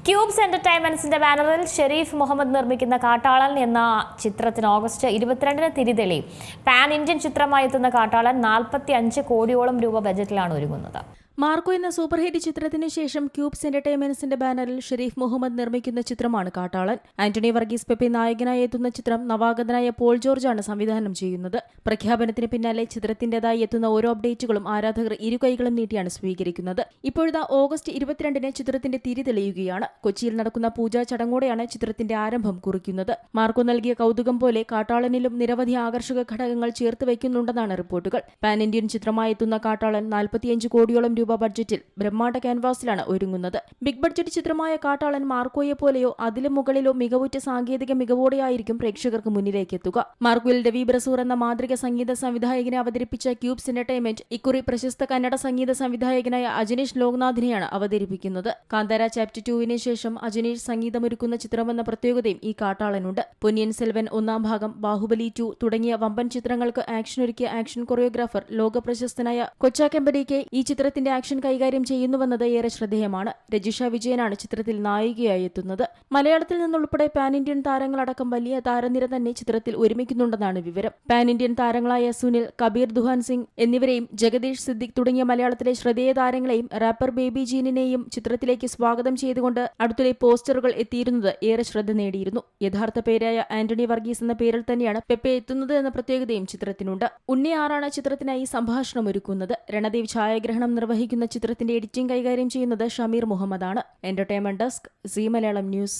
Cubes എന്റർടൈൻമെന്റ്സിന്റെ ബാനറിൽ ഷെരീഫ് മുഹമ്മദ് നിർമ്മിക്കുന്ന കാട്ടാളൻ എന്ന ചിത്രത്തിന് ഓഗസ്റ്റ് 22-ന് തിരിതെളിയും. പാൻ ഇന്ത്യൻ ചിത്രമായി എത്തുന്ന കാട്ടാളൻ 45 കോടിയോളം രൂപ ബജറ്റിലാണ് ഒരുങ്ങുന്നത്. മാർക്കോ എന്ന സൂപ്പർ ഹിറ്റ് ചിത്രത്തിന് ശേഷം ക്യൂബ്സ് എന്റർടൈൻമെന്റ്സിന്റെ ബാനറിൽ ഷെരീഫ് മുഹമ്മദ് നിർമ്മിക്കുന്ന ചിത്രമാണ് കാട്ടാളൻ. ആന്റണി വർഗീസ് പെപ്പെ നായകനായി എത്തുന്ന ചിത്രം നവാഗതനായ പോൾ ജോർജാണ് സംവിധാനം ചെയ്യുന്നത്. പ്രഖ്യാപനത്തിന് പിന്നാലെ ചിത്രത്തിന്റേതായി എത്തുന്ന ഓരോ അപ്ഡേറ്റുകളും ആരാധകർ ഇരുകൈകളും നീട്ടിയാണ് സ്വീകരിക്കുന്നത്. ഇപ്പോഴത്തെ ഓഗസ്റ്റ് 22-ന് ചിത്രത്തിന്റെ തിരി തെളിയുകയാണ്. കൊച്ചിയിൽ നടക്കുന്ന പൂജാ ചടങ്ങോടെയാണ് ചിത്രത്തിന്റെ ആരംഭം കുറിക്കുന്നത്. മാർക്കോ നൽകിയ കൗതുകം പോലെ കാട്ടാളനിലും നിരവധി ആകർഷക ഘടകങ്ങൾ ചേർത്ത് വയ്ക്കുന്നുണ്ടെന്നാണ് റിപ്പോർട്ടുകൾ. പാൻ ഇന്ത്യൻ ചിത്രമായി എത്തുന്ന കാട്ടാളൻ 45 കോടിയോളം രൂപ ബഡ്ജറ്റിൽ ബ്രഹ്മാണ്ഡ ക്യാൻവാസിലാണ് ഒരുങ്ങുന്നത്. ബിഗ് ബഡ്ജറ്റ് ചിത്രമായ കാട്ടാളൻ മാർക്കോയെ പോലെയോ അതിലും മുകളിലോ മികവുറ്റ സാങ്കേതിക മികവോടെയായിരിക്കും പ്രേക്ഷകർക്ക് മുന്നിലേക്ക് എത്തുക. മാർക്കോയിൽ രവി ബ്രസൂർ എന്ന മാതൃക സംഗീത സംവിധായകനെ അവതരിപ്പിച്ച ക്യൂബ്സ് എന്റർടൈൻമെന്റ് ഇക്കുറി പ്രശസ്ത കന്നഡ സംഗീത സംവിധായകനായ അജനീഷ് ലോക്നാഥിനെയാണ് അവതരിപ്പിക്കുന്നത്. കാന്താര ചാപ്റ്റർ 2-ന് ശേഷം അജനീഷ് സംഗീതമൊരുക്കുന്ന ചിത്രമെന്ന പ്രത്യേകതയും ഈ കാട്ടാളനുണ്ട്. പൊന്നിയിൻ സെൽവൻ 1-ാം ഭാഗം, ബാഹുബലി 2 തുടങ്ങിയ വമ്പൻ ചിത്രങ്ങൾക്ക് ആക്ഷനൊരുക്കിയ ആക്ഷൻ കൊറിയോഗ്രാഫർ ലോക പ്രശസ്തനായ കൊച്ചാക്കെമ്പടിക്ക് ഈ ചിത്രത്തിന്റെ ആക്ഷൻ കൈകാര്യം ചെയ്യുന്നുവെന്നത് ഏറെ ശ്രദ്ധേയമാണ്. രജിഷ വിജയനാണ് ചിത്രത്തിൽ നായികയായി എത്തുന്നത്. മലയാളത്തിൽ നിന്നുൾപ്പെടെ പാൻ ഇന്ത്യൻ താരങ്ങളടക്കം വലിയ താരനിര തന്നെ ചിത്രത്തിൽ ഒരുമിക്കുന്നുണ്ടെന്നാണ് വിവരം. പാൻ ഇന്ത്യൻ താരങ്ങളായ സുനിൽ, കബീർ ദുഹാൻ സിംഗ് എന്നിവരെയും ജഗദീഷ് സിദ്ദിഖ് തുടങ്ങിയ മലയാളത്തിലെ ശ്രദ്ധേയ താരങ്ങളെയും റാപ്പർ ബേബി ജീനിനെയും ചിത്രത്തിലേക്ക് സ്വാഗതം ചെയ്തുകൊണ്ട് അടുത്തിടെ പോസ്റ്ററുകൾ എത്തിയിരുന്നത് ഏറെ ശ്രദ്ധ നേടിയിരുന്നു. യഥാർത്ഥ പേരായ ആന്റണി വർഗീസ് എന്ന പേരിൽ തന്നെയാണ് പെപ്പെ എത്തുന്നത് എന്ന പ്രത്യേകതയും ചിത്രത്തിനുണ്ട്. ഉണ്ണി ആറാണ് ചിത്രത്തിനായി സംഭാഷണം ഒരുക്കുന്നത്. രണദേവ് ഛായാഗ്രഹണം നിർവഹിക്കുന്ന ചിത്രത്തിന്റെ എഡിറ്റിംഗ് കൈകാര്യം ചെയ്യുന്നത് ഷമീർ മുഹമ്മദാണ്. Entertainment desk, Zee Malayalam news.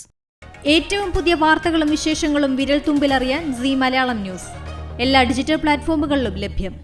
ഏറ്റവും പുതിയ വാർത്തകളും വിശേഷങ്ങളും വിരൽ തുമ്പിലറിയാൻ സീ മലയാളം ന്യൂസ് എല്ലാ ഡിജിറ്റൽ പ്ലാറ്റ്ഫോമുകളിലും ലഭ്യം.